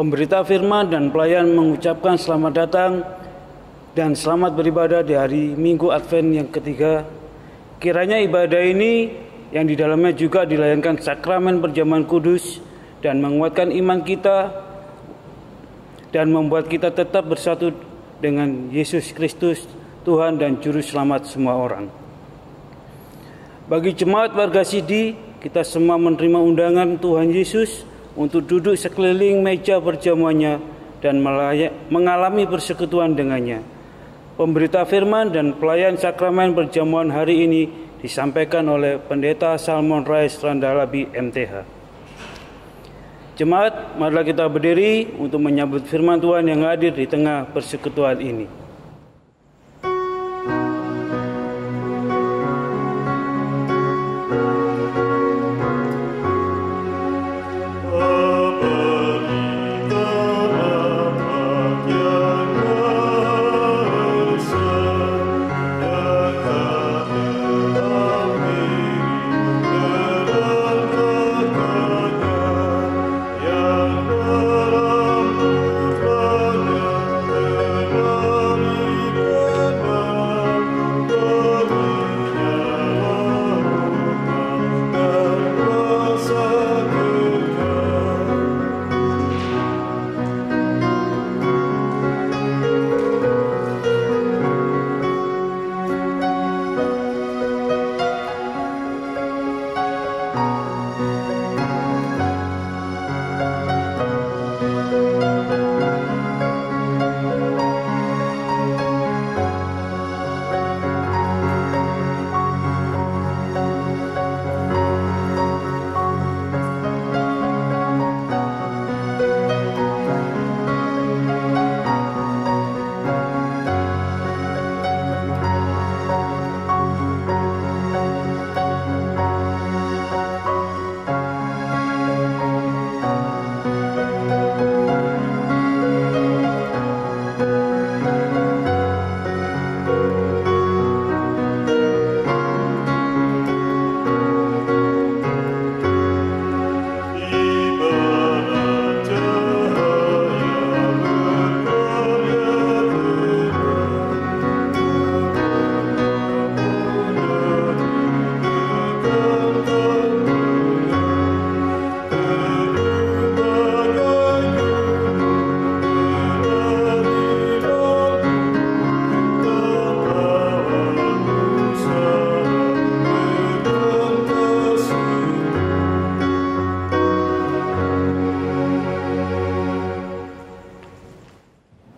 Pemberita firman dan pelayan mengucapkan selamat datang dan selamat beribadah di hari Minggu Advent yang ketiga. Kiranya ibadah ini yang di dalamnya juga dilayankan sakramen perjamuan kudus dan menguatkan iman kita dan membuat kita tetap bersatu dengan Yesus Kristus, Tuhan dan Juru Selamat semua orang. Bagi jemaat warga Sidi, kita semua menerima undangan Tuhan Yesus untuk duduk sekeliling meja perjamuannya dan mengalami persekutuan dengannya. Pemberita firman dan pelayan sakramen perjamuan hari ini disampaikan oleh Pendeta Salmon Rais Randalabi MTH. Jemaat, marilah kita berdiri untuk menyambut firman Tuhan yang hadir di tengah persekutuan ini.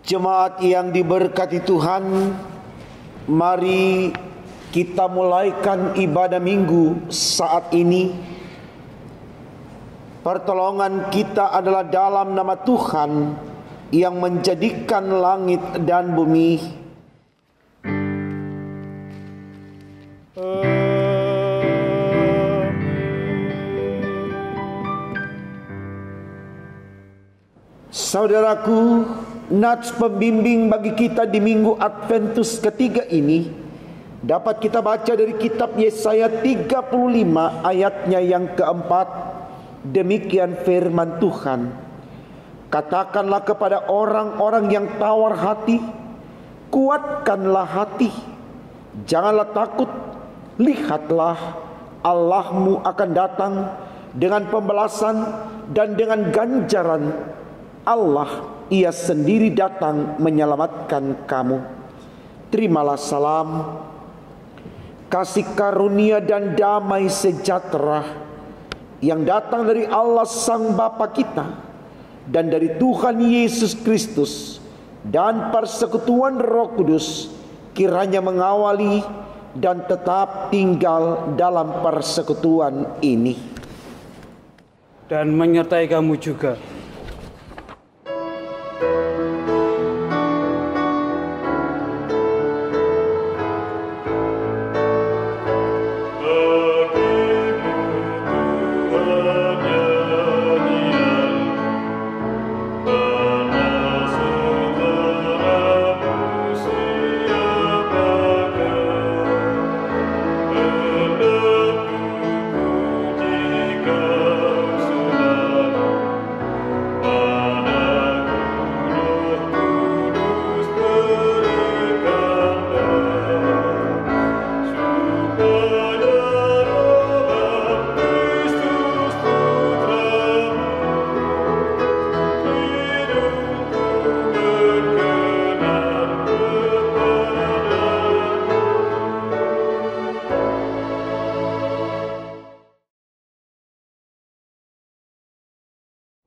Jemaat yang diberkati Tuhan, mari kita mulaikan ibadah minggu saat ini. Pertolongan kita adalah dalam nama Tuhan yang menjadikan langit dan bumi. Saudaraku, nats pembimbing bagi kita di Minggu Adventus ketiga ini dapat kita baca dari kitab Yesaya 35 ayatnya yang keempat. Demikian firman Tuhan, katakanlah kepada orang-orang yang tawar hati, kuatkanlah hati, janganlah takut, lihatlah Allahmu akan datang dengan pembalasan dan dengan ganjaran. Allah, Ia sendiri datang menyelamatkan kamu. Terimalah salam, kasih karunia dan damai sejahtera yang datang dari Allah Sang Bapa kita dan dari Tuhan Yesus Kristus, dan persekutuan Roh Kudus kiranya mengawali dan tetap tinggal dalam persekutuan ini dan menyertai kamu juga.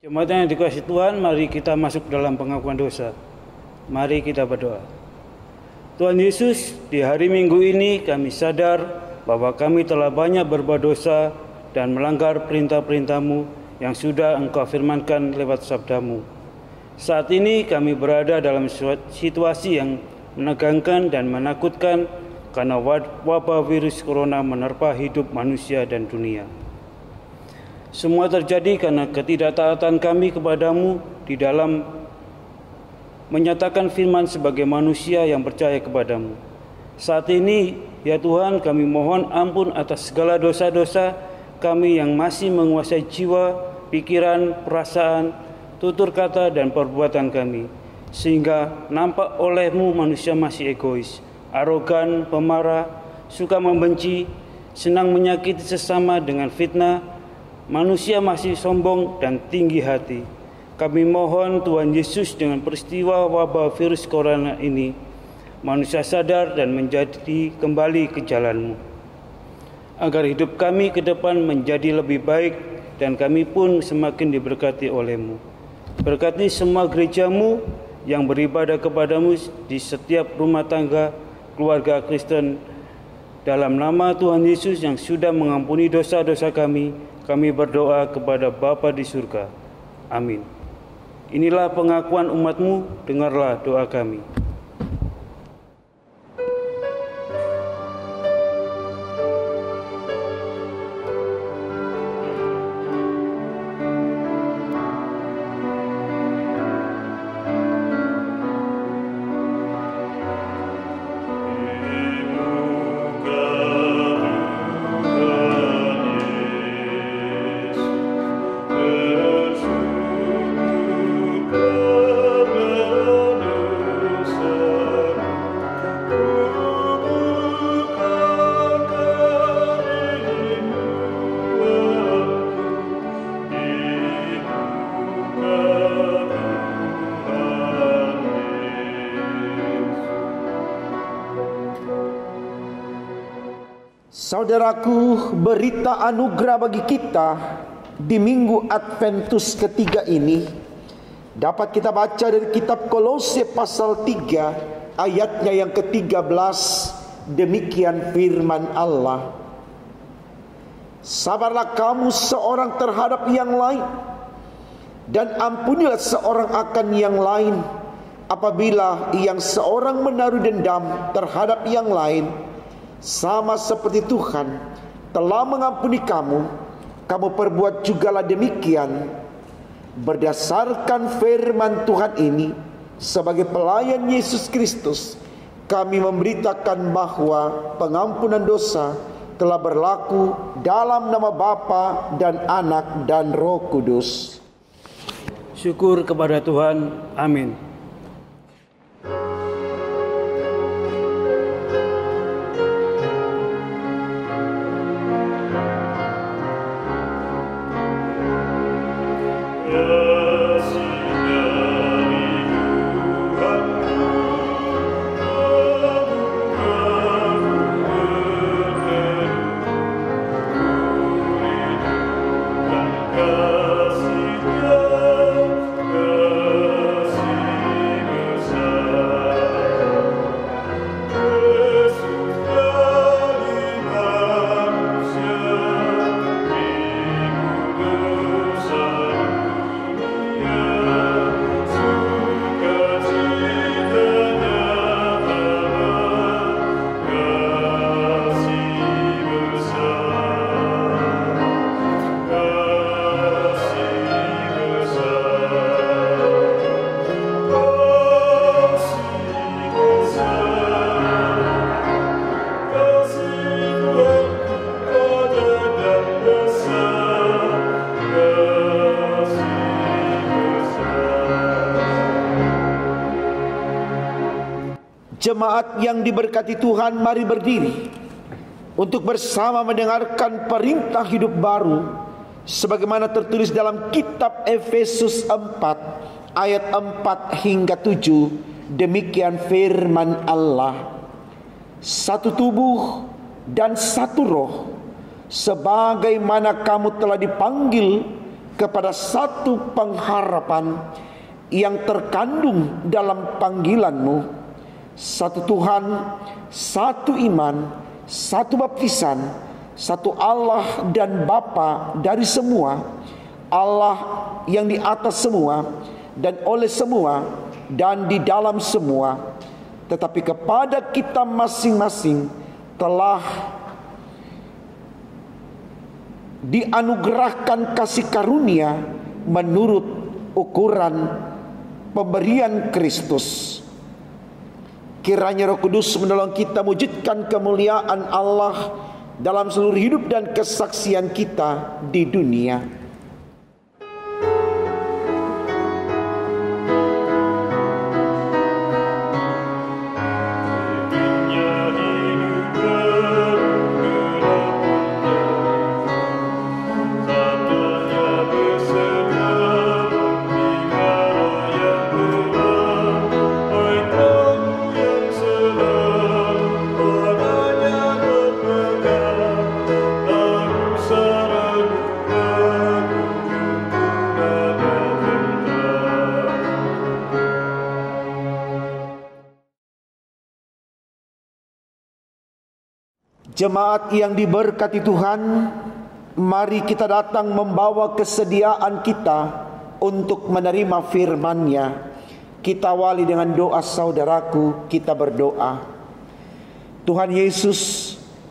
Jemaat yang dikasihi Tuhan, mari kita masuk dalam pengakuan dosa. Mari kita berdoa. Tuhan Yesus, di hari Minggu ini kami sadar bahwa kami telah banyak berbuat dosa dan melanggar perintah-perintah-Mu yang sudah Engkau firmankan lewat sabda-Mu. Saat ini kami berada dalam situasi yang menegangkan dan menakutkan karena wabah virus corona menerpa hidup manusia dan dunia. Semua terjadi karena ketidaktaatan kami kepadamu di dalam menyatakan firman sebagai manusia yang percaya kepadamu. Saat ini, ya Tuhan, kami mohon ampun atas segala dosa-dosa kami yang masih menguasai jiwa, pikiran, perasaan, tutur kata, dan perbuatan kami. Sehingga nampak olehmu manusia masih egois, arogan, pemarah, suka membenci, senang menyakiti sesama dengan fitnah. Manusia masih sombong dan tinggi hati. Kami mohon Tuhan Yesus, dengan peristiwa wabah virus corona ini, manusia sadar dan menjadi kembali ke jalan-Mu, agar hidup kami ke depan menjadi lebih baik dan kami pun semakin diberkati oleh-Mu. Berkati semua gereja-Mu yang beribadah kepadamu di setiap rumah tangga keluarga Kristen. Dalam nama Tuhan Yesus yang sudah mengampuni dosa-dosa kami berdoa kepada Bapa di surga. Amin. Inilah pengakuan umat-Mu, dengarlah doa kami. Saudaraku, berita anugerah bagi kita di Minggu Adventus ketiga ini dapat kita baca dari kitab Kolose pasal 3 ayatnya yang ke-13. Demikian firman Allah. Sabarlah kamu seorang terhadap yang lain, dan ampunilah seorang akan yang lain. Apabila yang seorang menaruh dendam terhadap yang lain, sama seperti Tuhan telah mengampuni kamu, kamu perbuat jugalah demikian. Berdasarkan firman Tuhan ini, sebagai pelayan Yesus Kristus, kami memberitakan bahwa pengampunan dosa telah berlaku dalam nama Bapa dan Anak dan Roh Kudus. Syukur kepada Tuhan. Amin. Jemaat yang diberkati Tuhan, mari berdiri untuk bersama mendengarkan perintah hidup baru sebagaimana tertulis dalam kitab Efesus 4 ayat 4 hingga 7. Demikian firman Allah. Satu tubuh dan satu roh, sebagaimana kamu telah dipanggil kepada satu pengharapan yang terkandung dalam panggilan-Mu, satu Tuhan, satu iman, satu baptisan, satu Allah dan Bapa dari semua, Allah yang di atas semua dan oleh semua dan di dalam semua, tetapi kepada kita masing-masing telah dianugerahkan kasih karunia menurut ukuran pemberian Kristus. Kiranya Roh Kudus menolong kita mewujudkan kemuliaan Allah dalam seluruh hidup dan kesaksian kita di dunia. Jemaat yang diberkati Tuhan, mari kita datang membawa kesediaan kita untuk menerima firman-Nya. Kita awali dengan doa saudaraku, kita berdoa. Tuhan Yesus,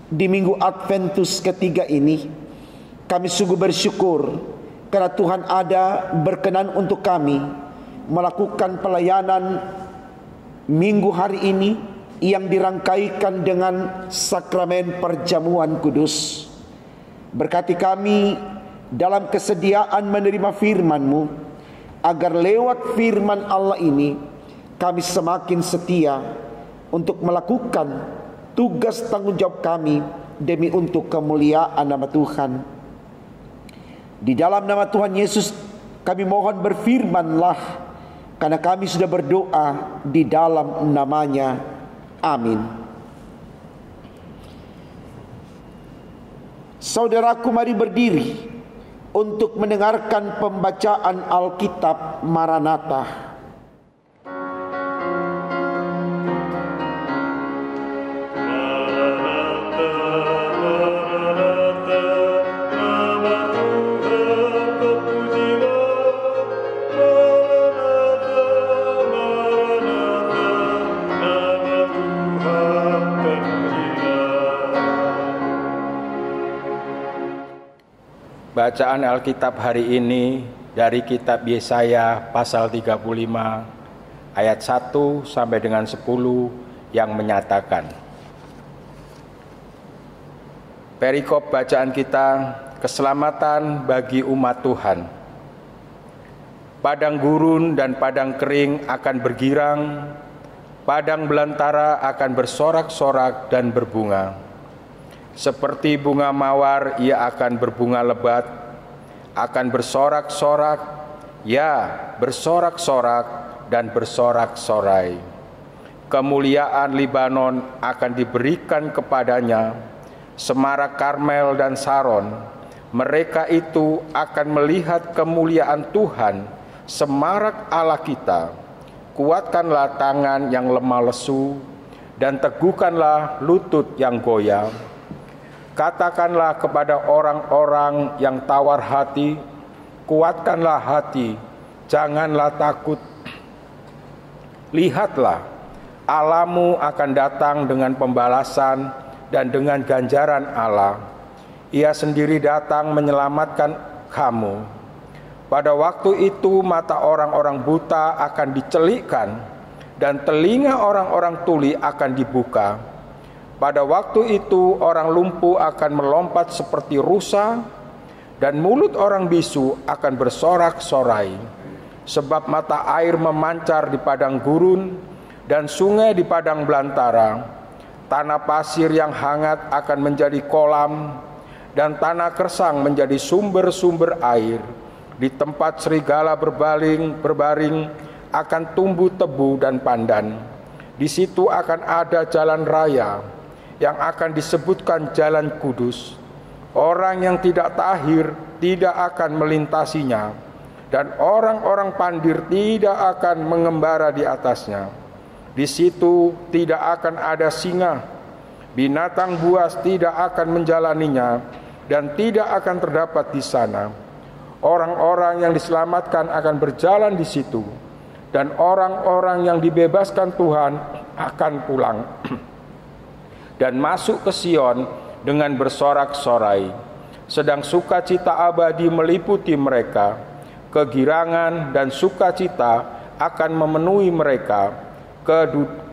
di minggu Adventus ketiga ini, kami sungguh bersyukur karena Tuhan ada berkenan untuk kami melakukan pelayanan minggu hari ini yang dirangkaikan dengan sakramen perjamuan kudus. Berkati kami dalam kesediaan menerima firman-Mu, agar lewat firman Allah ini kami semakin setia untuk melakukan tugas tanggung jawab kami demi untuk kemuliaan nama Tuhan. Di dalam nama Tuhan Yesus kami mohon, berfirman-Lah, karena kami sudah berdoa di dalam nama-Nya. Amin. Saudaraku, mari berdiri untuk mendengarkan pembacaan Alkitab Maranatha. Bacaan Alkitab hari ini dari kitab Yesaya pasal 35 ayat 1 sampai dengan 10 yang menyatakan, perikop bacaan kita, keselamatan bagi umat Tuhan. Padang gurun dan padang kering akan bergirang, padang belantara akan bersorak-sorak dan berbunga. Seperti bunga mawar ia akan berbunga lebat, akan bersorak-sorak, ya bersorak-sorak dan bersorak-sorai. Kemuliaan Libanon akan diberikan kepadanya, semarak Karmel dan Saron. Mereka itu akan melihat kemuliaan Tuhan, semarak Allah kita. Kuatkanlah tangan yang lemah lesu, dan teguhkanlah lutut yang goyah. Katakanlah kepada orang-orang yang tawar hati, kuatkanlah hati, janganlah takut. Lihatlah, Allahmu akan datang dengan pembalasan dan dengan ganjaran Allah. Ia sendiri datang menyelamatkan kamu. Pada waktu itu mata orang-orang buta akan dicelikkan dan telinga orang-orang tuli akan dibuka. Pada waktu itu orang lumpuh akan melompat seperti rusa, dan mulut orang bisu akan bersorak-sorai. Sebab mata air memancar di padang gurun, dan sungai di padang belantara. Tanah pasir yang hangat akan menjadi kolam, dan tanah kersang menjadi sumber-sumber air. Di tempat serigala berbaring akan tumbuh tebu dan pandan. Di situ akan ada jalan raya yang akan disebutkan jalan kudus. Orang yang tidak tahir tidak akan melintasinya, dan orang-orang pandir tidak akan mengembara di atasnya. Di situ tidak akan ada singa, binatang buas tidak akan menjalaninya, dan tidak akan terdapat di sana. Orang-orang yang diselamatkan akan berjalan di situ, dan orang-orang yang dibebaskan Tuhan akan pulang dan masuk ke Sion dengan bersorak-sorai. Sedang sukacita abadi meliputi mereka, kegirangan dan sukacita akan memenuhi mereka,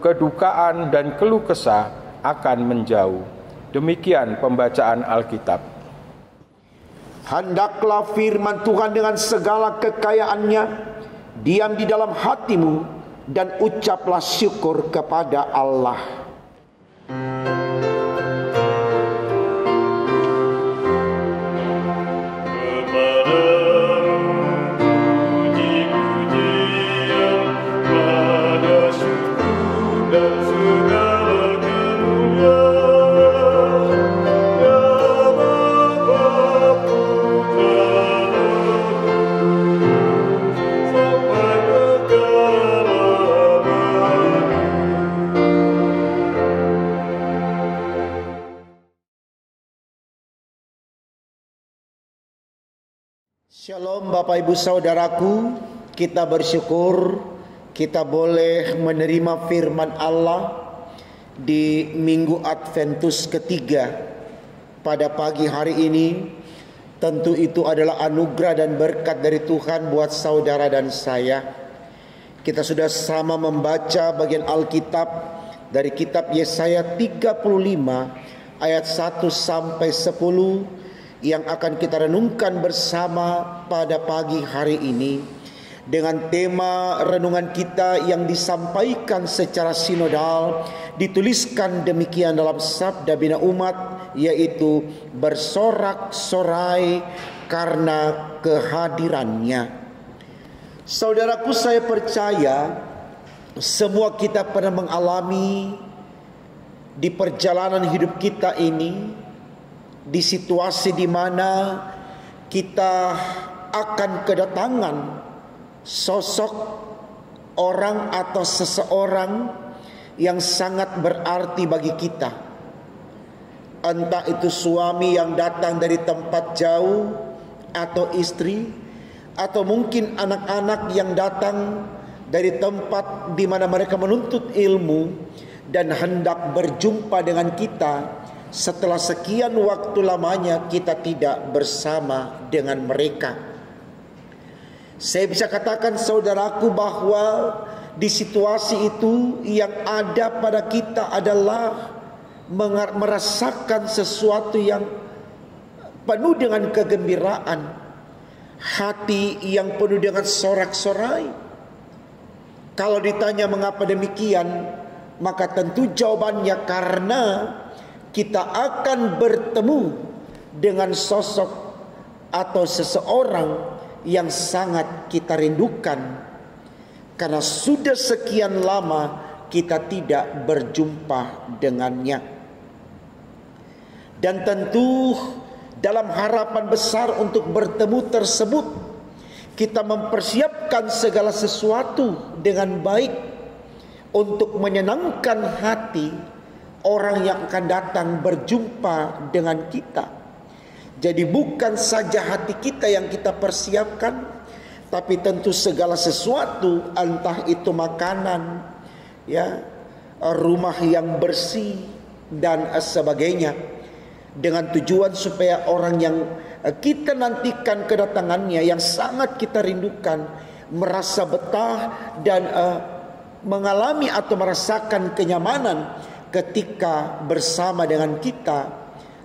kedukaan dan keluh kesah akan menjauh. Demikian pembacaan Alkitab. Hendaklah firman Tuhan dengan segala kekayaannya diam di dalam hatimu, dan ucaplah syukur kepada Allah. Shalom Bapak Ibu Saudaraku, kita bersyukur kita boleh menerima firman Allah di Minggu Adventus ketiga pada pagi hari ini. Tentu itu adalah anugerah dan berkat dari Tuhan buat saudara dan saya. Kita sudah sama membaca bagian Alkitab dari kitab Yesaya 35 ayat 1 sampai 10 yang akan kita renungkan bersama pada pagi hari ini, dengan tema renungan kita yang disampaikan secara sinodal, dituliskan demikian dalam Sabda Bina Umat, yaitu bersorak-sorai karena kehadirannya. Saudaraku, saya percaya semua kita pernah mengalami di perjalanan hidup kita ini, di situasi di mana kita akan kedatangan sosok orang atau seseorang yang sangat berarti bagi kita. Entah itu suami yang datang dari tempat jauh, atau istri, atau mungkin anak-anak yang datang dari tempat di mana mereka menuntut ilmu dan hendak berjumpa dengan kita setelah sekian waktu lamanya kita tidak bersama dengan mereka. Saya bisa katakan saudaraku bahwa di situasi itu yang ada pada kita adalah merasakan sesuatu yang penuh dengan kegembiraan, hati yang penuh dengan sorak-sorai. Kalau ditanya mengapa demikian, maka tentu jawabannya karena kita akan bertemu dengan sosok atau seseorang yang sangat kita rindukan, karena sudah sekian lama kita tidak berjumpa dengannya. Dan tentu dalam harapan besar untuk bertemu tersebut, kita mempersiapkan segala sesuatu dengan baik untuk menyenangkan hati orang yang akan datang berjumpa dengan kita. Jadi bukan saja hati kita yang kita persiapkan, tapi tentu segala sesuatu, entah itu makanan, ya, rumah yang bersih dan sebagainya, dengan tujuan supaya orang yang kita nantikan kedatangannya, yang sangat kita rindukan, merasa betah dan mengalami atau merasakan kenyamanan ketika bersama dengan kita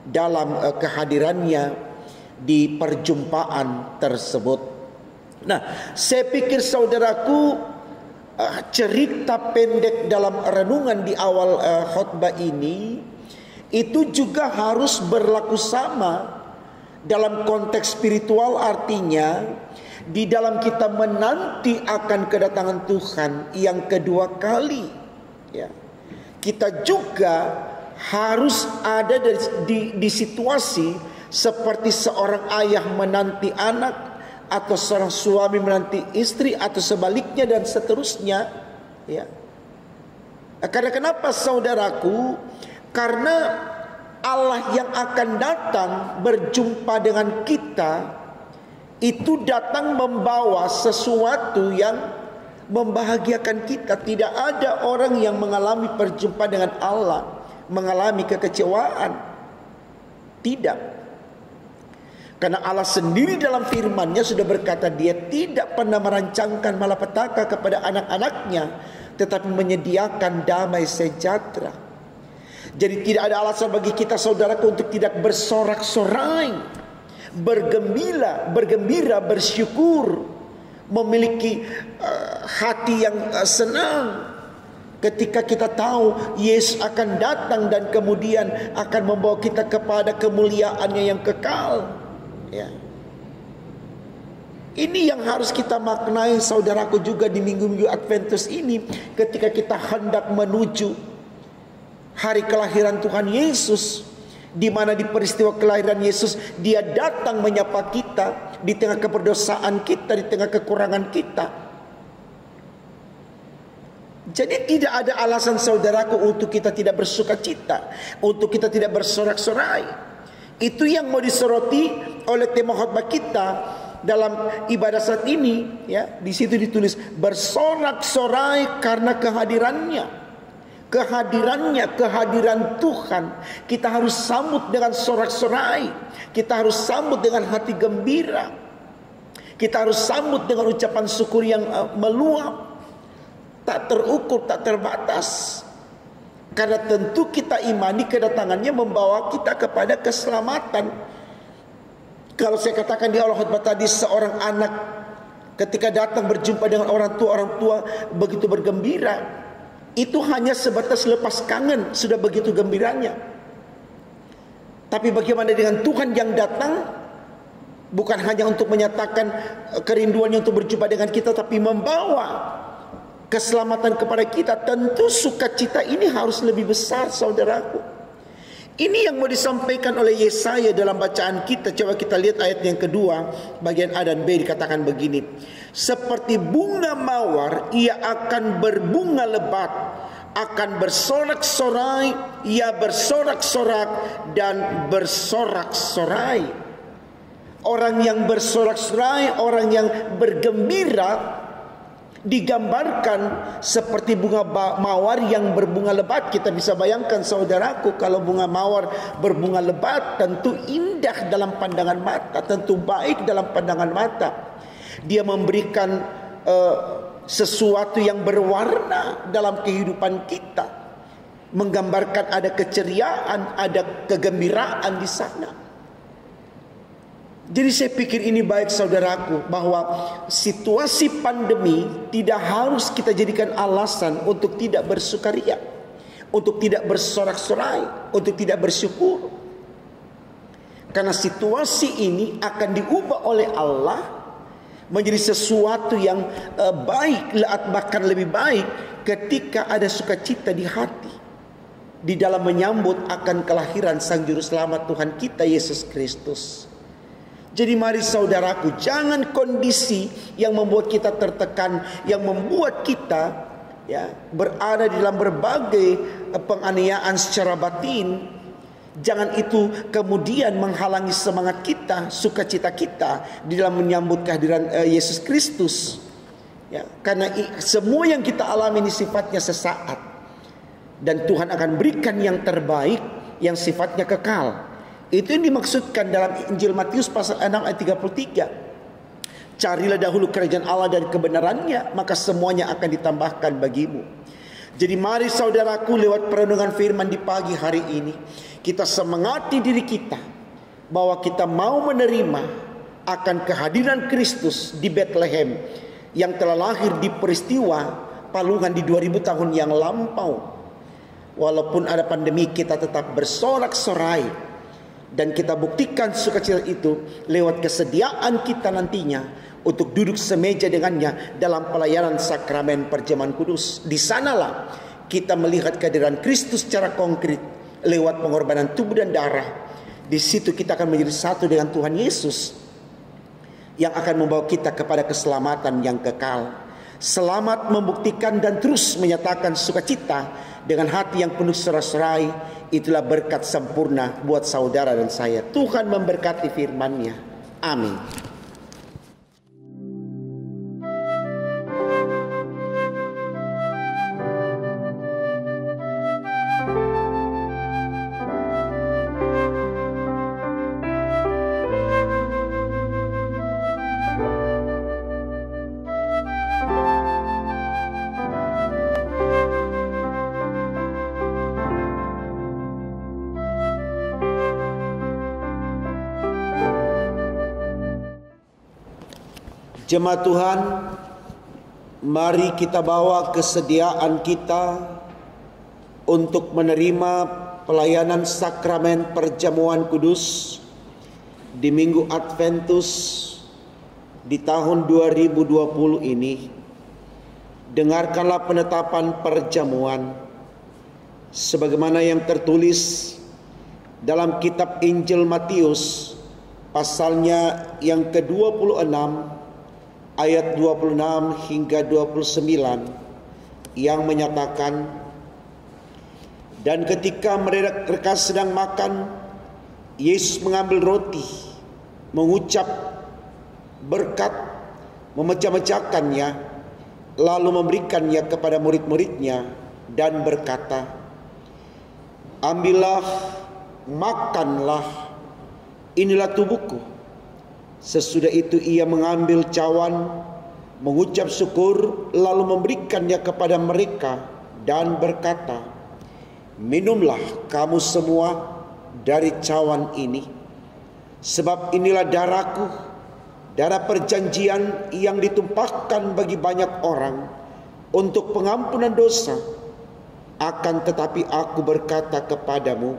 dalam kehadirannya di perjumpaan tersebut. Nah, saya pikir saudaraku, cerita pendek dalam renungan di awal khotbah ini itu juga harus berlaku sama dalam konteks spiritual. Artinya di dalam kita menanti akan kedatangan Tuhan yang kedua kali, ya, kita juga harus ada di situasi seperti seorang ayah menanti anak, atau seorang suami menanti istri, atau sebaliknya dan seterusnya. Ya. Karena kenapa saudaraku? Karena Allah yang akan datang berjumpa dengan kita itu datang membawa sesuatu yang membahagiakan kita. Tidak ada orang yang mengalami perjumpaan dengan Allah mengalami kekecewaan. Tidak. Karena Allah sendiri dalam firman-Nya sudah berkata, Dia tidak pernah merancangkan malapetaka kepada anak-anaknya, tetapi menyediakan damai sejahtera. Jadi tidak ada alasan bagi kita saudaraku untuk tidak bersorak-sorai, bergembira, bersyukur, memiliki hati yang senang ketika kita tahu Yesus akan datang dan kemudian akan membawa kita kepada kemuliaan-Nya yang kekal. Ya. Ini yang harus kita maknai saudaraku juga di minggu-minggu Adventus ini, ketika kita hendak menuju hari kelahiran Tuhan Yesus, di mana di peristiwa kelahiran Yesus Dia datang menyapa kita di tengah keberdosaan kita, di tengah kekurangan kita. Jadi tidak ada alasan saudaraku untuk kita tidak bersukacita, untuk kita tidak bersorak-sorai. Itu yang mau disoroti oleh tema khotbah kita dalam ibadah saat ini, ya. Di situ ditulis bersorak-sorai karena kehadirannya. Kehadiran Tuhan kita harus sambut dengan sorak-sorai. Kita harus sambut dengan hati gembira. Kita harus sambut dengan ucapan syukur yang meluap, tak terukur, tak terbatas. Karena tentu kita imani kedatangannya membawa kita kepada keselamatan. Kalau saya katakan di awal khotbah tadi, seorang anak ketika datang berjumpa dengan orang tua begitu bergembira, itu hanya sebatas lepas kangen, sudah begitu gembiranya. Tapi bagaimana dengan Tuhan yang datang, bukan hanya untuk menyatakan kerinduannya untuk berjumpa dengan kita, tapi membawa keselamatan kepada kita. Tentu sukacita ini harus lebih besar saudaraku. Ini yang mau disampaikan oleh Yesaya dalam bacaan kita. Coba kita lihat ayat yang kedua, bagian A dan B, dikatakan begini. Seperti bunga mawar, ia akan berbunga lebat, akan bersorak-sorai, ia bersorak-sorak dan bersorak-sorai. Orang yang bersorak-sorai, orang yang bergembira, digambarkan seperti bunga mawar yang berbunga lebat. Kita bisa bayangkan saudaraku, kalau bunga mawar berbunga lebat, tentu indah dalam pandangan mata, tentu baik dalam pandangan mata. Dia memberikan sesuatu yang berwarna dalam kehidupan kita, menggambarkan ada keceriaan, ada kegembiraan di sana. Jadi saya pikir ini baik saudaraku, bahwa situasi pandemi tidak harus kita jadikan alasan untuk tidak bersukaria, untuk tidak bersorak-sorai, untuk tidak bersyukur. Karena situasi ini akan diubah oleh Allah menjadi sesuatu yang baik, bahkan lebih baik, ketika ada sukacita di hati, di dalam menyambut akan kelahiran Sang Juru Selamat Tuhan kita Yesus Kristus. Jadi mari saudaraku, jangan kondisi yang membuat kita tertekan, yang membuat kita berada di dalam berbagai penganiayaan secara batin, jangan itu kemudian menghalangi semangat kita, sukacita kita di dalam menyambut kehadiran Yesus Kristus. Karena semua yang kita alami ini sifatnya sesaat, dan Tuhan akan berikan yang terbaik yang sifatnya kekal. Itu yang dimaksudkan dalam Injil Matius pasal 6 ayat 33. Carilah dahulu kerajaan Allah dan kebenarannya, maka semuanya akan ditambahkan bagimu. Jadi mari saudaraku, lewat perenungan firman di pagi hari ini, kita semangati diri kita bahwa kita mau menerima akan kehadiran Kristus di Bethlehem yang telah lahir di peristiwa palungan di 2000 tahun yang lampau. Walaupun ada pandemi, kita tetap bersorak-sorai. Dan kita buktikan sukacita itu lewat kesediaan kita nantinya untuk duduk semeja dengannya dalam pelayanan sakramen perjamuan kudus. Di sanalah kita melihat kehadiran Kristus secara konkret lewat pengorbanan tubuh dan darah. Di situ kita akan menjadi satu dengan Tuhan Yesus yang akan membawa kita kepada keselamatan yang kekal. Selamat membuktikan dan terus menyatakan sukacita dengan hati yang penuh serah-serai. Itulah berkat sempurna buat saudara dan saya. Tuhan memberkati firman-Nya. Amin. Jemaat Tuhan, mari kita bawa kesediaan kita untuk menerima pelayanan sakramen perjamuan kudus di Minggu Adventus di tahun 2020 ini. Dengarkanlah penetapan perjamuan sebagaimana yang tertulis dalam kitab Injil Matius pasalnya yang ke-26 ayat 26 hingga 29 yang menyatakan, dan ketika mereka sedang makan, Yesus mengambil roti, mengucap berkat, memecah-mecahkannya, lalu memberikannya kepada murid-muridnya dan berkata, "Ambillah, makanlah, inilah tubuhku." Sesudah itu ia mengambil cawan, mengucap syukur, lalu memberikannya kepada mereka dan berkata, "Minumlah kamu semua dari cawan ini, sebab inilah darahku, darah perjanjian yang ditumpahkan bagi banyak orang untuk pengampunan dosa. Akan tetapi aku berkata kepadamu,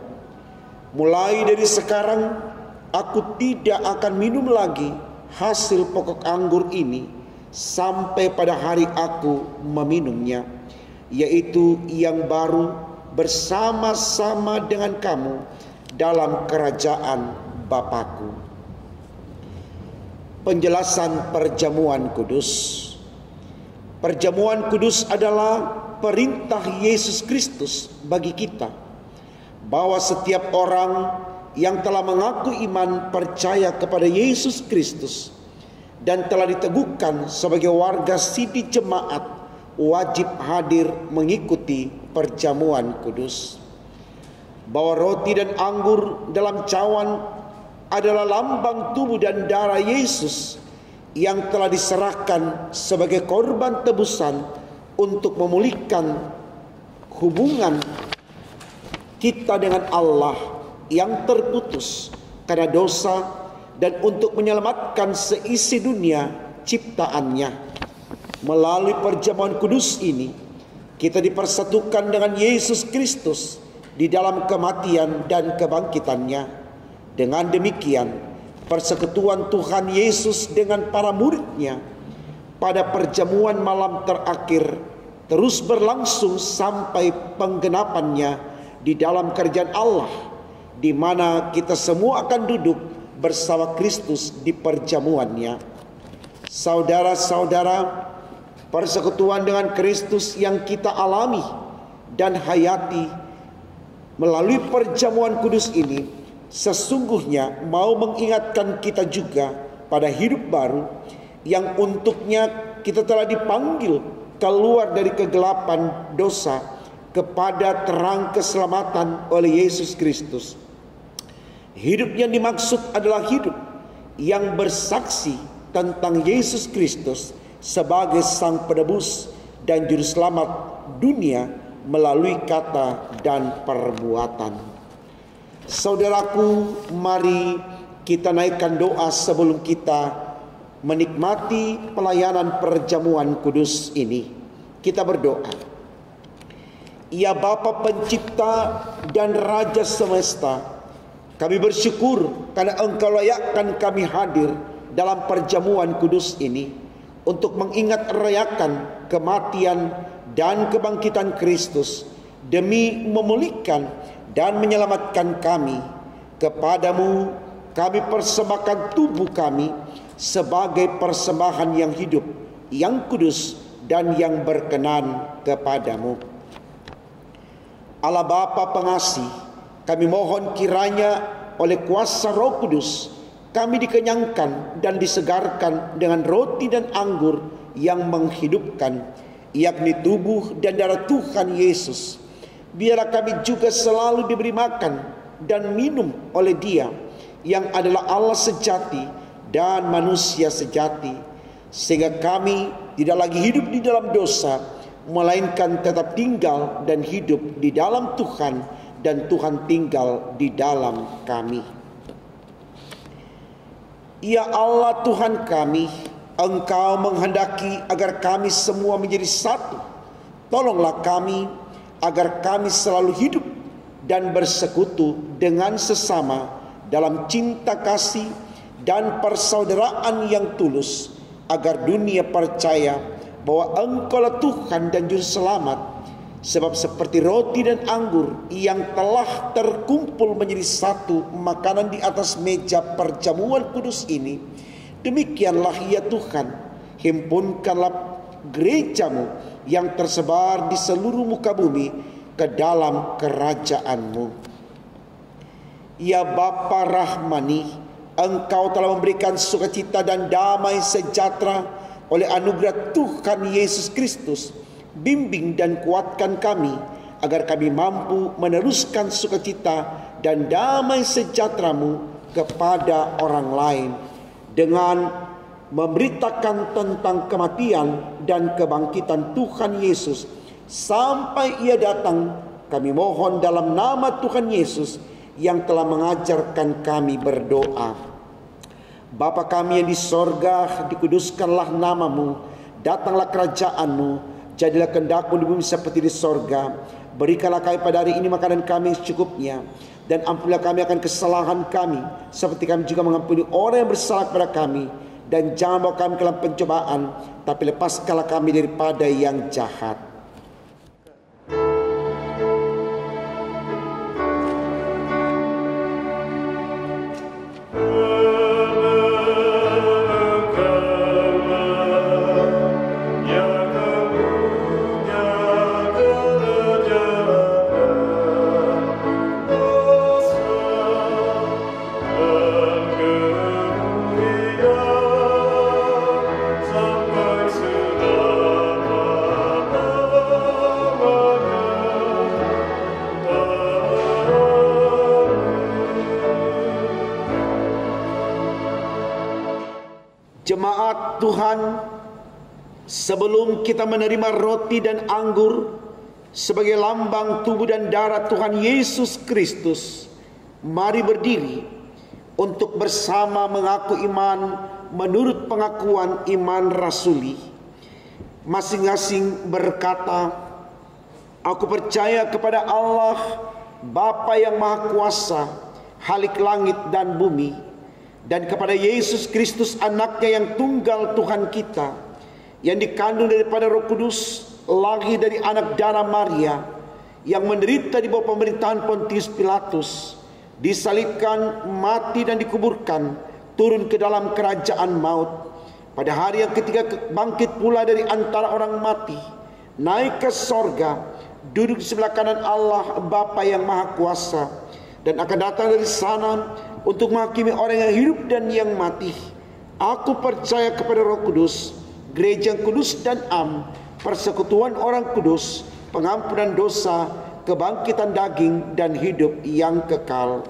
mulai dari sekarang aku tidak akan minum lagi hasil pokok anggur ini sampai pada hari aku meminumnya, yaitu yang baru bersama-sama dengan kamu dalam kerajaan Bapakku." Penjelasan perjamuan kudus. Perjamuan kudus adalah perintah Yesus Kristus bagi kita bahwa setiap orang yang telah mengaku iman percaya kepada Yesus Kristus dan telah diteguhkan sebagai warga sidi jemaat wajib hadir mengikuti perjamuan kudus. Bahwa roti dan anggur dalam cawan adalah lambang tubuh dan darah Yesus yang telah diserahkan sebagai korban tebusan untuk memulihkan hubungan kita dengan Allah yang terputus karena dosa dan untuk menyelamatkan seisi dunia ciptaannya. Melalui perjamuan kudus ini kita dipersatukan dengan Yesus Kristus di dalam kematian dan kebangkitannya. Dengan demikian persekutuan Tuhan Yesus dengan para murid-Nya pada perjamuan malam terakhir terus berlangsung sampai penggenapannya di dalam kerajaan Allah, di mana kita semua akan duduk bersama Kristus di perjamuannya. Saudara-saudara, persekutuan dengan Kristus yang kita alami dan hayati melalui perjamuan kudus ini sesungguhnya mau mengingatkan kita juga pada hidup baru yang untuknya kita telah dipanggil keluar dari kegelapan dosa kepada terang keselamatan oleh Yesus Kristus. Hidup yang dimaksud adalah hidup yang bersaksi tentang Yesus Kristus sebagai Sang Penebus dan Juru Selamat dunia melalui kata dan perbuatan. Saudaraku, mari kita naikkan doa sebelum kita menikmati pelayanan perjamuan kudus ini. Kita berdoa. Ya Bapa Pencipta dan Raja Semesta, kami bersyukur karena Engkau layakkan kami hadir dalam perjamuan kudus ini untuk mengingat rayakan kematian dan kebangkitan Kristus demi memulihkan dan menyelamatkan kami. Kepadamu kami persembahkan tubuh kami sebagai persembahan yang hidup, yang kudus, dan yang berkenan kepadamu. Allah Bapa pengasih, kami mohon kiranya oleh kuasa Roh Kudus kami dikenyangkan dan disegarkan dengan roti dan anggur yang menghidupkan, yakni tubuh dan darah Tuhan Yesus. Biarlah kami juga selalu diberi makan dan minum oleh Dia yang adalah Allah sejati dan manusia sejati, sehingga kami tidak lagi hidup di dalam dosa, melainkan tetap tinggal dan hidup di dalam Tuhan, dan Tuhan tinggal di dalam kami. Ya Allah Tuhan kami, Engkau menghendaki agar kami semua menjadi satu. Tolonglah kami agar kami selalu hidup dan bersekutu dengan sesama dalam cinta kasih dan persaudaraan yang tulus, agar dunia percaya bahwa Engkaulah Tuhan dan Juru Selamat. Sebab seperti roti dan anggur yang telah terkumpul menjadi satu makanan di atas meja perjamuan kudus ini, demikianlah ya Tuhan, himpunkanlah gerejamu yang tersebar di seluruh muka bumi ke dalam kerajaan-Mu. Ya Bapa Rahmani, Engkau telah memberikan sukacita dan damai sejahtera oleh anugerah Tuhan Yesus Kristus. Bimbing dan kuatkan kami agar kami mampu meneruskan sukacita dan damai sejahtera-Mu kepada orang lain dengan memberitakan tentang kematian dan kebangkitan Tuhan Yesus sampai Ia datang. Kami mohon dalam nama Tuhan Yesus yang telah mengajarkan kami berdoa. Bapa kami yang di sorga, dikuduskanlah nama-Mu, datanglah kerajaan-Mu, jadilah kehendak-Mu di bumi seperti di sorga. Berikanlah kami pada hari ini makanan kami secukupnya, dan ampunilah kami akan kesalahan kami, seperti kami juga mengampuni orang yang bersalah kepada kami. Dan jangan bawa kami ke dalam pencobaan, tapi lepaskanlah kami daripada yang jahat. Jemaat Tuhan, sebelum kita menerima roti dan anggur sebagai lambang tubuh dan darah Tuhan Yesus Kristus, mari berdiri untuk bersama mengaku iman menurut pengakuan iman rasuli. Masing-masing berkata, aku percaya kepada Allah, Bapa yang Maha Kuasa, Khalik langit dan bumi, dan kepada Yesus Kristus anaknya yang tunggal Tuhan kita, yang dikandung daripada Roh Kudus, lahir dari anak darah Maria, yang menderita di bawah pemerintahan Pontius Pilatus, disalibkan, mati dan dikuburkan, turun ke dalam kerajaan maut. Pada hari yang ketiga bangkit pula dari antara orang mati, naik ke sorga, duduk di sebelah kanan Allah Bapa yang Maha Kuasa, dan akan datang dari sana untuk menghakimi orang yang hidup dan yang mati. Aku percaya kepada Roh Kudus, gereja yang kudus dan am, persekutuan orang kudus, pengampunan dosa, kebangkitan daging, dan hidup yang kekal.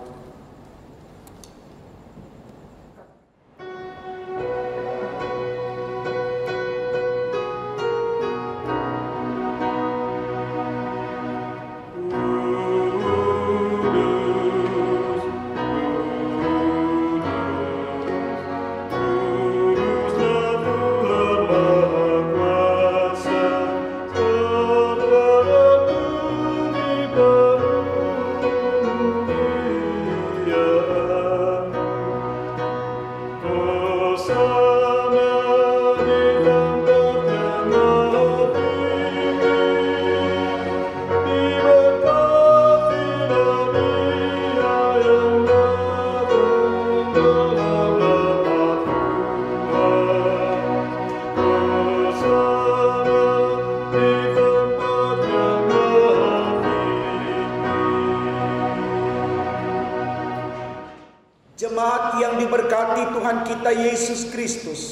yang diberkati Tuhan kita Yesus Kristus,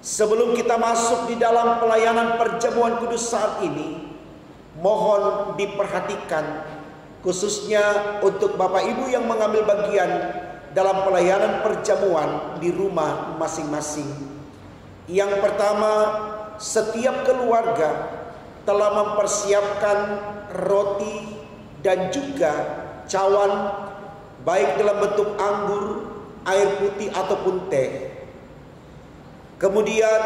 sebelum kita masuk di dalam pelayanan perjamuan kudus saat ini, mohon diperhatikan khususnya untuk Bapak Ibu yang mengambil bagian dalam pelayanan perjamuan di rumah masing-masing. Yang pertama, setiap keluarga telah mempersiapkan roti dan juga cawan, baik dalam bentuk anggur, air putih ataupun teh. Kemudian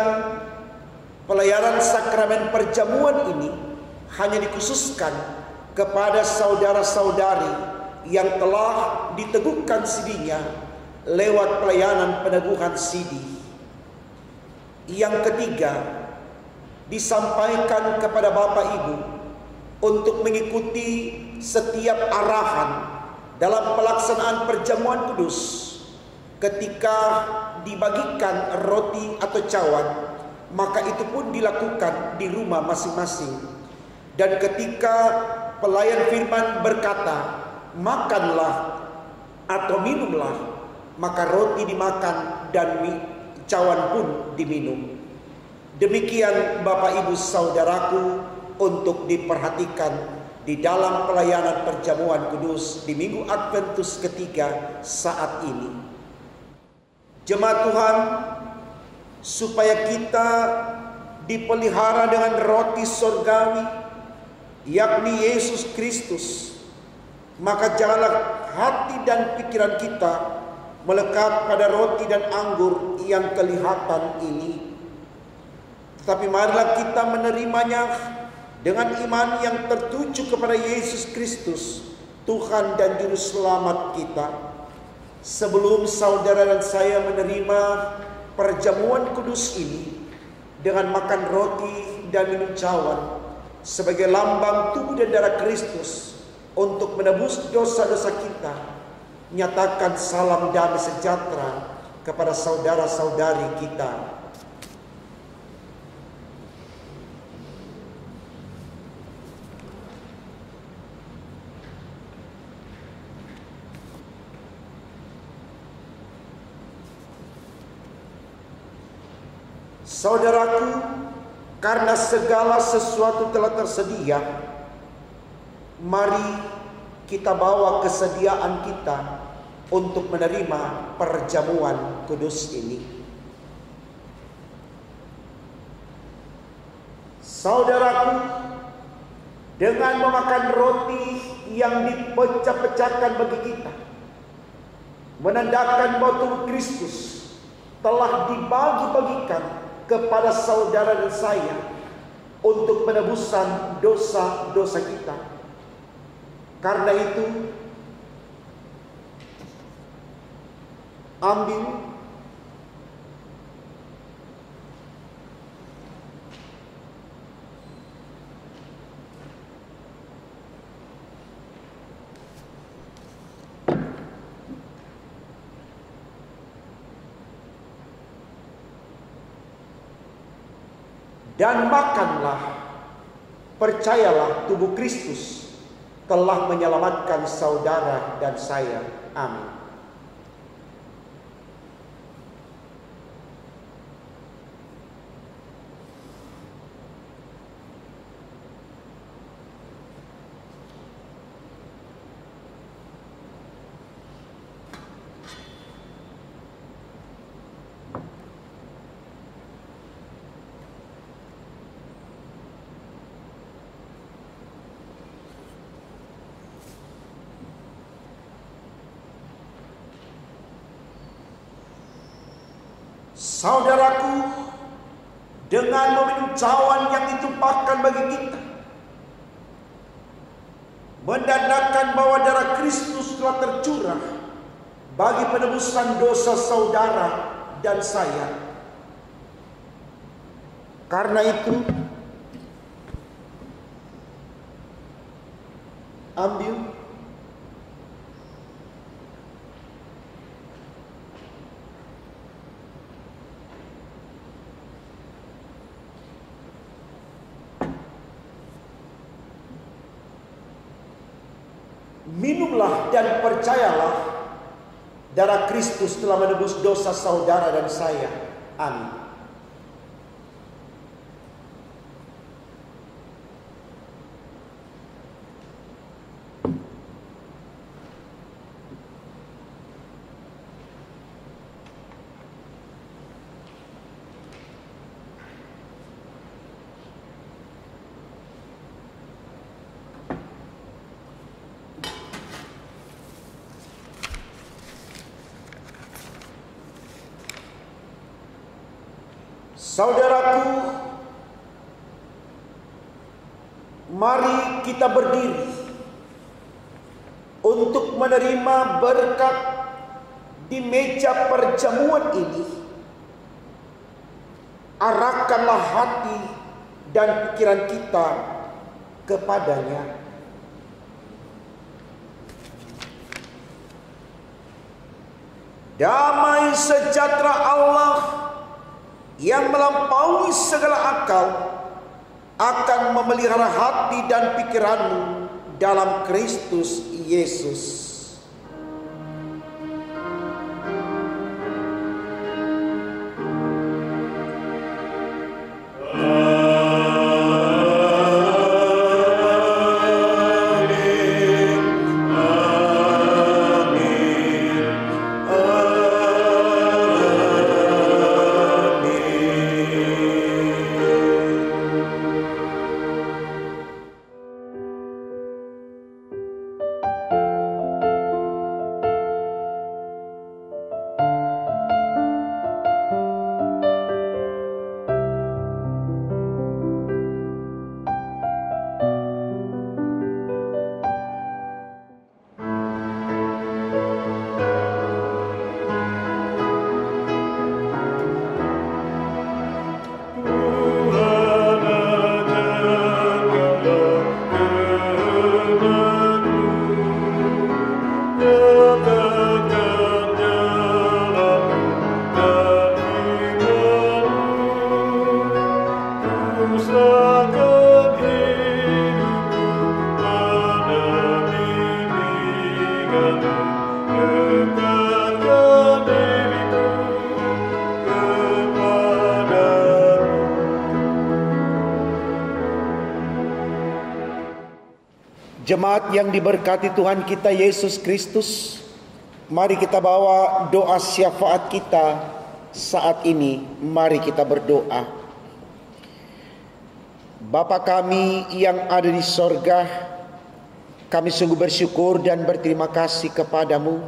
pelayanan sakramen perjamuan ini hanya dikhususkan kepada saudara-saudari yang telah diteguhkan sidinya lewat pelayanan peneguhan sidi. Yang ketiga, disampaikan kepada Bapak Ibu untuk mengikuti setiap arahan dalam pelaksanaan perjamuan kudus. Ketika dibagikan roti atau cawan, maka itu pun dilakukan di rumah masing-masing. Dan ketika pelayan firman berkata, makanlah atau minumlah, maka roti dimakan dan cawan pun diminum. Demikian Bapak Ibu Saudaraku, untuk diperhatikan di dalam pelayanan perjamuan kudus di Minggu Adventus ketiga saat ini. Jemaat Tuhan, supaya kita dipelihara dengan roti surgawi, yakni Yesus Kristus, maka janganlah hati dan pikiran kita melekat pada roti dan anggur yang kelihatan ini. Tetapi marilah kita menerimanya dengan iman yang tertuju kepada Yesus Kristus, Tuhan dan Juru Selamat kita. Sebelum saudara dan saya menerima perjamuan kudus ini dengan makan roti dan minum cawan sebagai lambang tubuh dan darah Kristus untuk menebus dosa-dosa kita, nyatakan salam damai sejahtera kepada saudara-saudari kita. Saudaraku, karena segala sesuatu telah tersedia, mari kita bawa kesediaan kita untuk menerima perjamuan kudus ini. Saudaraku, dengan memakan roti yang dipecah-pecahkan bagi kita, menandakan bahwa tubuh Kristus telah dibagi-bagikan kepada saudara dan saya untuk penebusan dosa-dosa kita. Karena itu, ambil dan makanlah. Percayalah, tubuh Kristus telah menyelamatkan saudara dan saya. Amin. Saudaraku, dengan meminum cawan yang ditumpahkan bagi kita, menandakan bahwa darah Kristus telah tercurah bagi penebusan dosa saudara dan saya. Karena itu, ambil minumlah dan percayalah Darah Kristus telah menebus dosa saudara dan saya. Amin. Saudaraku, mari kita berdiri untuk menerima berkat di meja perjamuan ini. Arahkanlah hati dan pikiran kita kepadanya. Damai sejahtera Allah yang melampaui segala akal akan memelihara hati dan pikiranmu dalam Kristus Yesus. Jemaat yang diberkati Tuhan kita Yesus Kristus, mari kita bawa doa syafaat kita saat ini. Mari kita berdoa. Bapa kami yang ada di sorga, kami sungguh bersyukur dan berterima kasih kepadamu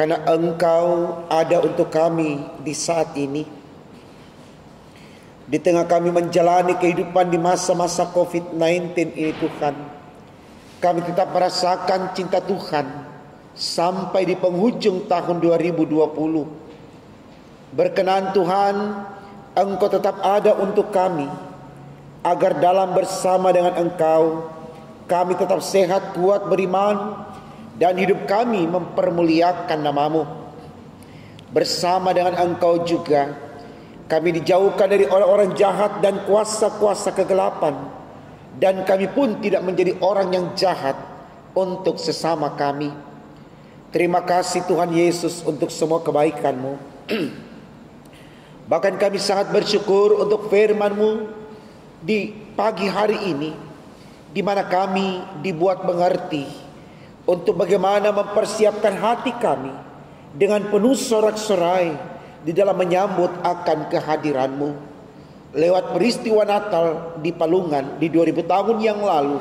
karena Engkau ada untuk kami di saat ini. Di tengah kami menjalani kehidupan di masa-masa COVID-19 ini Tuhan, kami tetap merasakan cinta Tuhan sampai di penghujung tahun 2020. Berkenan Tuhan, Engkau tetap ada untuk kami, agar dalam bersama dengan Engkau, kami tetap sehat, kuat, beriman, dan hidup kami mempermuliakan nama-Mu. Bersama dengan Engkau juga, kami dijauhkan dari orang-orang jahat dan kuasa-kuasa kegelapan, dan kami pun tidak menjadi orang yang jahat untuk sesama kami. Terima kasih Tuhan Yesus untuk semua kebaikan-Mu. Bahkan kami sangat bersyukur untuk firman-Mu di pagi hari ini, di mana kami dibuat mengerti untuk bagaimana mempersiapkan hati kami dengan penuh sorak-sorai di dalam menyambut akan kehadiran-Mu. Lewat peristiwa Natal di Palungan di 2000 tahun yang lalu,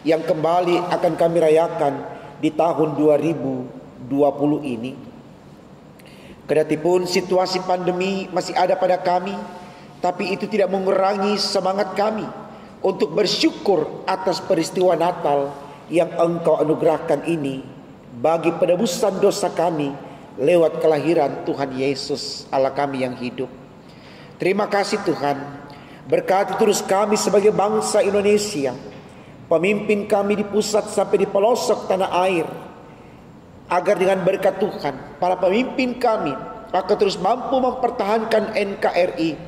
yang kembali akan kami rayakan di tahun 2020 ini. Kedatipun situasi pandemi masih ada pada kami, tapi itu tidak mengurangi semangat kami untuk bersyukur atas peristiwa Natal yang Engkau anugerahkan ini bagi penebusan dosa kami lewat kelahiran Tuhan Yesus Allah kami yang hidup. Terima kasih Tuhan, berkati terus kami sebagai bangsa Indonesia, pemimpin kami di pusat sampai di pelosok tanah air, agar dengan berkat Tuhan, para pemimpin kami akan terus mampu mempertahankan NKRI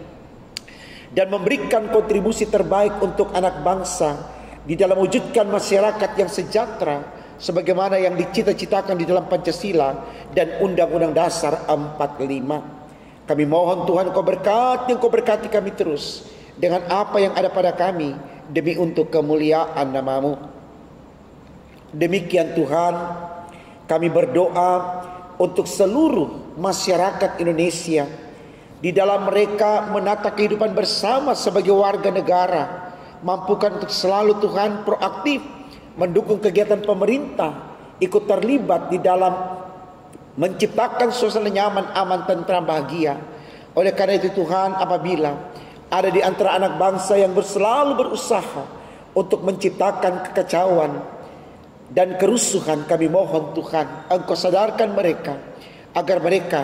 dan memberikan kontribusi terbaik untuk anak bangsa di dalam mewujudkan masyarakat yang sejahtera, sebagaimana yang dicita-citakan di dalam Pancasila dan Undang-Undang Dasar 45. Kami mohon Tuhan Engkau berkati kami terus dengan apa yang ada pada kami demi untuk kemuliaan nama-Mu. Demikian Tuhan, kami berdoa untuk seluruh masyarakat Indonesia, di dalam mereka menata kehidupan bersama sebagai warga negara. Mampukan untuk selalu Tuhan proaktif mendukung kegiatan pemerintah, ikut terlibat di dalam menciptakan suasana nyaman, aman, tentram, bahagia. Oleh karena itu Tuhan, apabila ada di antara anak bangsa yang selalu berusaha untuk menciptakan kekacauan dan kerusuhan, kami mohon Tuhan, Engkau sadarkan mereka agar mereka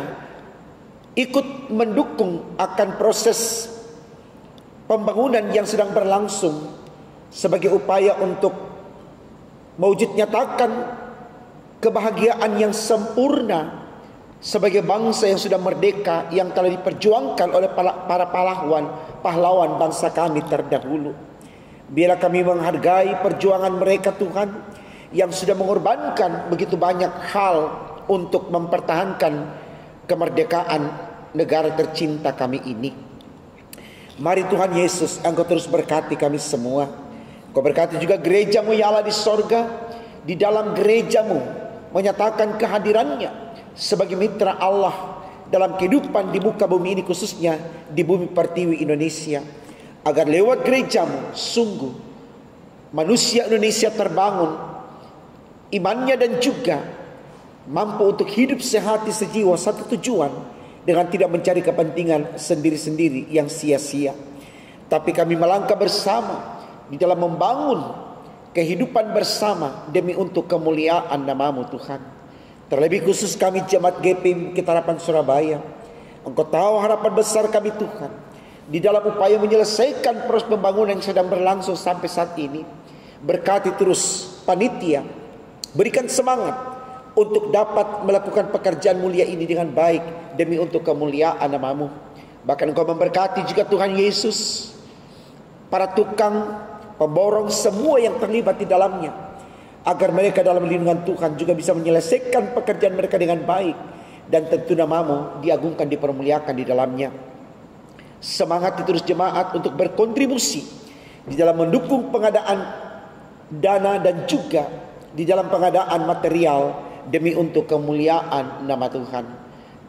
ikut mendukung akan proses pembangunan yang sedang berlangsung sebagai upaya untuk mewujud nyatakan kebahagiaan yang sempurna sebagai bangsa yang sudah merdeka, yang telah diperjuangkan oleh para pahlawan bangsa kami terdahulu. Biarlah kami menghargai perjuangan mereka Tuhan, yang sudah mengorbankan begitu banyak hal untuk mempertahankan kemerdekaan negara tercinta kami ini. Mari Tuhan Yesus, Engkau terus berkati kami semua. Engkau berkati juga gereja-Mu ya Allah di sorga. Di dalam gereja-Mu menyatakan kehadirannya sebagai mitra Allah dalam kehidupan di muka bumi ini, khususnya di bumi pertiwi Indonesia. Agar lewat gereja-Mu sungguh manusia Indonesia terbangun imannya dan juga mampu untuk hidup sehati sejiwa satu tujuan, dengan tidak mencari kepentingan sendiri-sendiri yang sia-sia. Tapi kami melangkah bersama di dalam membangun kehidupan bersama demi untuk kemuliaan nama-Mu Tuhan. Terlebih khusus kami jemaat GP Bukit Harapan Surabaya. Engkau tahu harapan besar kami Tuhan di dalam upaya menyelesaikan proses pembangunan yang sedang berlangsung sampai saat ini. Berkati terus panitia, berikan semangat untuk dapat melakukan pekerjaan mulia ini dengan baik demi untuk kemuliaan nama-Mu. Bahkan Engkau memberkati juga Tuhan Yesus para tukang, pemborong, semua yang terlibat di dalamnya, agar mereka dalam lindungan Tuhan juga bisa menyelesaikan pekerjaan mereka dengan baik, dan tentu nama-Mu diagungkan, dipermuliakan di dalamnya. Semangat terus jemaat untuk berkontribusi di dalam mendukung pengadaan dana dan juga di dalam pengadaan material demi untuk kemuliaan nama Tuhan.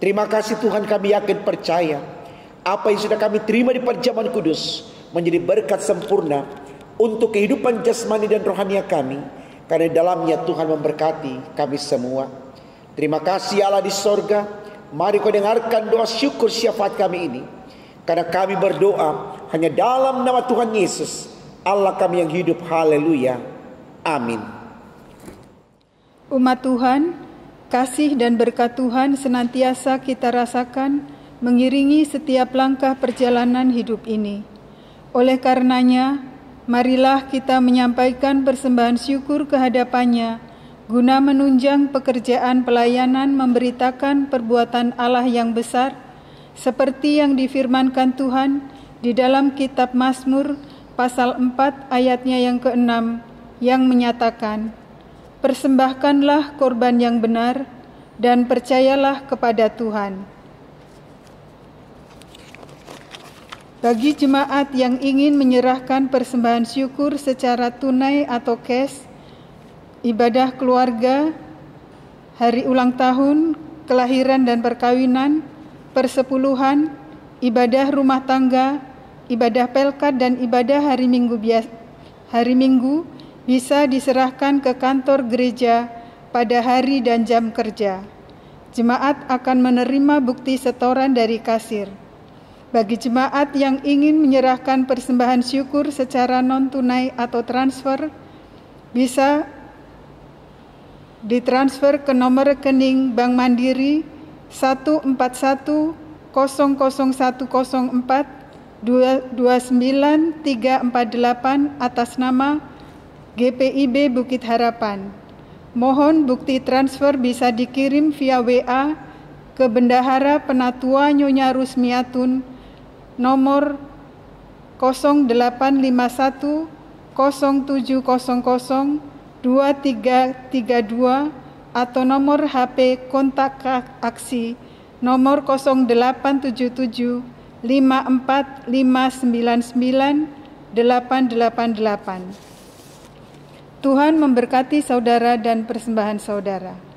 Terima kasih Tuhan, kami yakin percaya apa yang sudah kami terima di perjamuan kudus menjadi berkat sempurna untuk kehidupan jasmani dan rohani kami, karena dalamnya Tuhan memberkati kami semua. Terima kasih Allah di sorga. Mari Kau dengarkan doa syukur syafaat kami ini, karena kami berdoa hanya dalam nama Tuhan Yesus, Allah kami yang hidup. Haleluya, amin. Umat Tuhan, kasih dan berkat Tuhan senantiasa kita rasakan mengiringi setiap langkah perjalanan hidup ini. Oleh karenanya, marilah kita menyampaikan persembahan syukur kehadapannya, guna menunjang pekerjaan pelayanan memberitakan perbuatan Allah yang besar, seperti yang difirmankan Tuhan di dalam kitab Mazmur pasal 4 ayatnya yang ke-6, yang menyatakan, persembahkanlah korban yang benar dan percayalah kepada Tuhan. Bagi jemaat yang ingin menyerahkan persembahan syukur secara tunai atau cash, ibadah keluarga, hari ulang tahun, kelahiran dan perkawinan, persepuluhan, ibadah rumah tangga, ibadah pelkat dan ibadah hari Minggu bisa diserahkan ke kantor gereja pada hari dan jam kerja. Jemaat akan menerima bukti setoran dari kasir. Bagi jemaat yang ingin menyerahkan persembahan syukur secara non-tunai atau transfer, bisa ditransfer ke nomor rekening Bank Mandiri 1410104293348 atas nama GPIB Bukit Harapan. Mohon bukti transfer bisa dikirim via WA ke Bendahara Penatua Nyonya Rusmiatun nomor 0851 0700 2332 atau nomor HP kontak aksi nomor 0877 54599 888. Tuhan memberkati saudara dan persembahan saudara.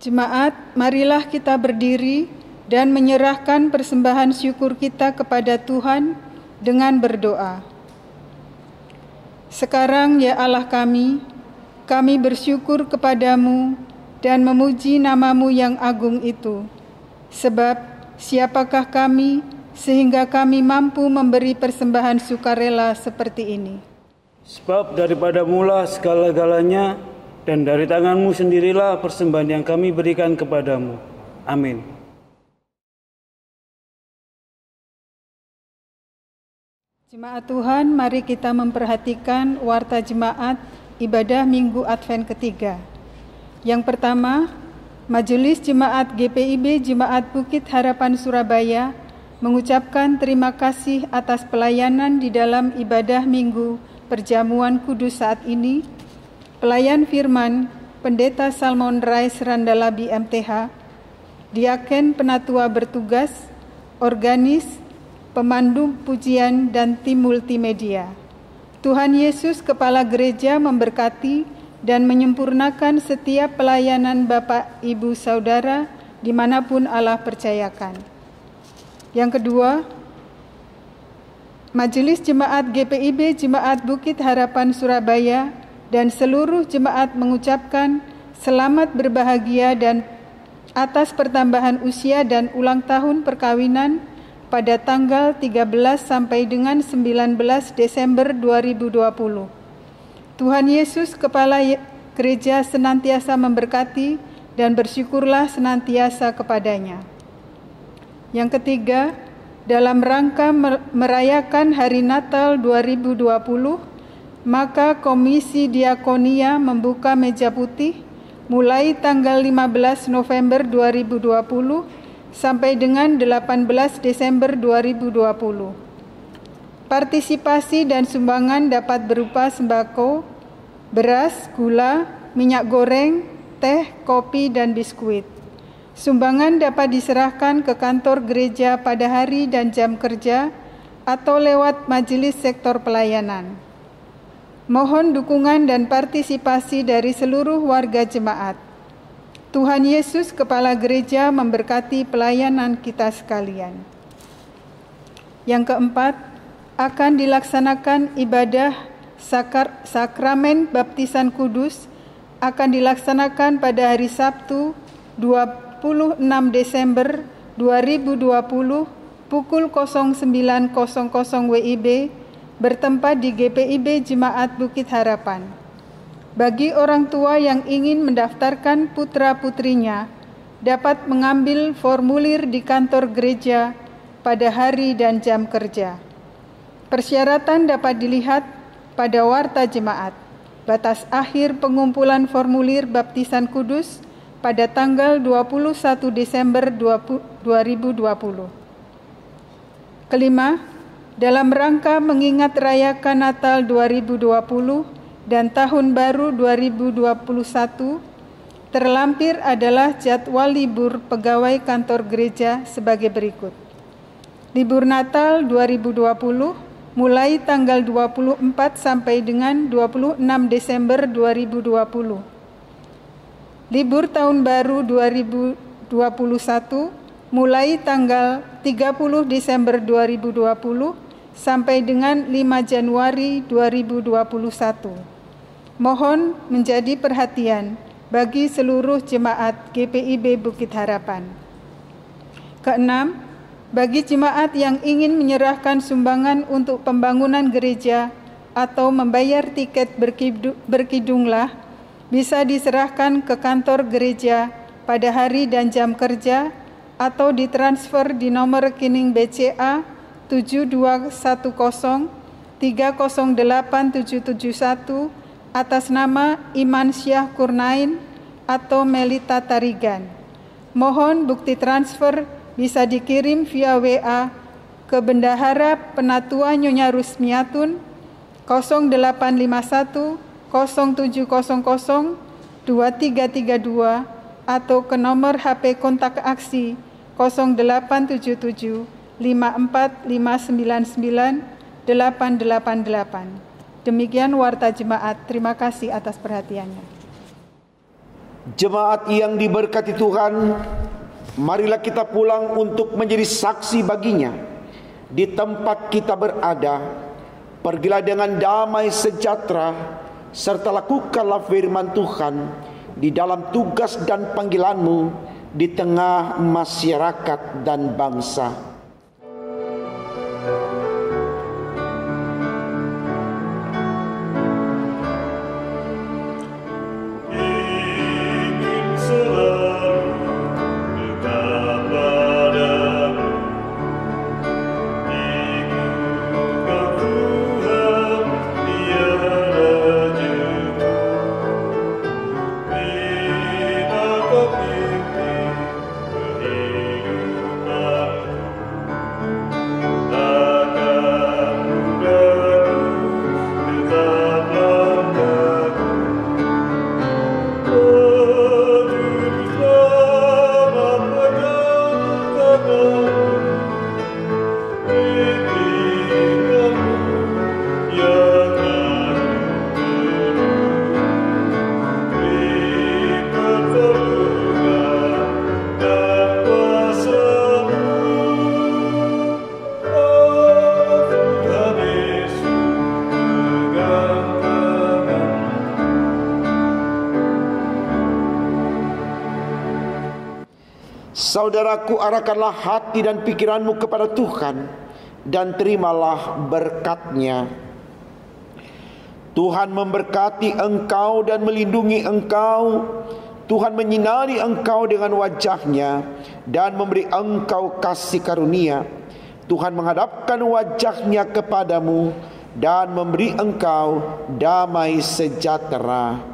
Jemaat, marilah kita berdiri dan menyerahkan persembahan syukur kita kepada Tuhan dengan berdoa. Sekarang ya Allah kami bersyukur kepadamu dan memuji nama-Mu yang agung itu. Sebab siapakah kami sehingga kami mampu memberi persembahan sukarela seperti ini? Sebab daripada-Mu-lah segala-galanya, dan dari tangan-Mu sendirilah persembahan yang kami berikan kepadamu. Amin. Jemaat Tuhan, mari kita memperhatikan warta jemaat ibadah Minggu Advent ketiga. Yang pertama, Majelis Jemaat GPIB Jemaat Bukit Harapan Surabaya mengucapkan terima kasih atas pelayanan di dalam ibadah Minggu Perjamuan Kudus saat ini. Pelayan firman, Pendeta Salmon Rais Randalabi MTH, Diaken Penatua bertugas, organis, pemandu pujian, dan tim multimedia. Tuhan Yesus Kepala Gereja memberkati dan menyempurnakan setiap pelayanan Bapak, Ibu, Saudara, dimanapun Allah percayakan. Yang kedua, Majelis Jemaat GPIB Jemaat Bukit Harapan Surabaya dan seluruh jemaat mengucapkan selamat berbahagia dan atas pertambahan usia dan ulang tahun perkawinan pada tanggal 13 sampai dengan 19 Desember 2020. Tuhan Yesus, Kepala Gereja, senantiasa memberkati dan bersyukurlah senantiasa kepadanya. Yang ketiga, dalam rangka merayakan Hari Natal 2020, maka Komisi Diakonia membuka meja putih mulai tanggal 15 November 2020 sampai dengan 18 Desember 2020. Partisipasi dan sumbangan dapat berupa sembako, beras, gula, minyak goreng, teh, kopi, dan biskuit. Sumbangan dapat diserahkan ke kantor gereja pada hari dan jam kerja atau lewat majelis sektor pelayanan. Mohon dukungan dan partisipasi dari seluruh warga jemaat. Tuhan Yesus, Kepala Gereja, memberkati pelayanan kita sekalian. Yang keempat, akan dilaksanakan ibadah sakramen baptisan kudus akan dilaksanakan pada hari Sabtu 26 Desember 2020 pukul 09.00 WIB bertempat di GPIB Jemaat Bukit Harapan. Bagi orang tua yang ingin mendaftarkan putra-putrinya dapat mengambil formulir di kantor gereja pada hari dan jam kerja. Persyaratan dapat dilihat pada warta jemaat. Batas akhir pengumpulan formulir baptisan kudus pada tanggal 21 Desember 2020. Kelima, dalam rangka mengingat rayakan Natal 2020 dan Tahun Baru 2021, terlampir adalah jadwal libur pegawai kantor gereja sebagai berikut. Libur Natal 2020 mulai tanggal 24 sampai dengan 26 Desember 2020. Libur Tahun Baru 2021 mulai tanggal 30 Desember 2020 sampai dengan 5 Januari 2021. Mohon menjadi perhatian bagi seluruh jemaat GPIB Bukit Harapan. Keenam, bagi jemaat yang ingin menyerahkan sumbangan untuk pembangunan gereja atau membayar tiket berkidunglah, bisa diserahkan ke kantor gereja pada hari dan jam kerja atau ditransfer di nomor rekening BCA 7210308771 atas nama Iman Syah Kurnain atau Melita Tarigan. Mohon bukti transfer bisa dikirim via WA ke Bendahara Penatua Nyonya Rusmiatun 0851 0700 2332 atau ke nomor HP kontak aksi 0877 54599 888. Demikian warta jemaat. Terima kasih atas perhatiannya. Jemaat yang diberkati Tuhan, marilah kita pulang untuk menjadi saksi baginya di tempat kita berada. Pergilah dengan damai sejahtera, serta lakukanlah firman Tuhan di dalam tugas dan panggilanmu di tengah masyarakat dan bangsa. Saudaraku, arahkanlah hati dan pikiranmu kepada Tuhan dan terimalah berkat-Nya. Tuhan memberkati engkau dan melindungi engkau. Tuhan menyinari engkau dengan wajah-Nya dan memberi engkau kasih karunia. Tuhan menghadapkan wajah-Nya kepadamu dan memberi engkau damai sejahtera.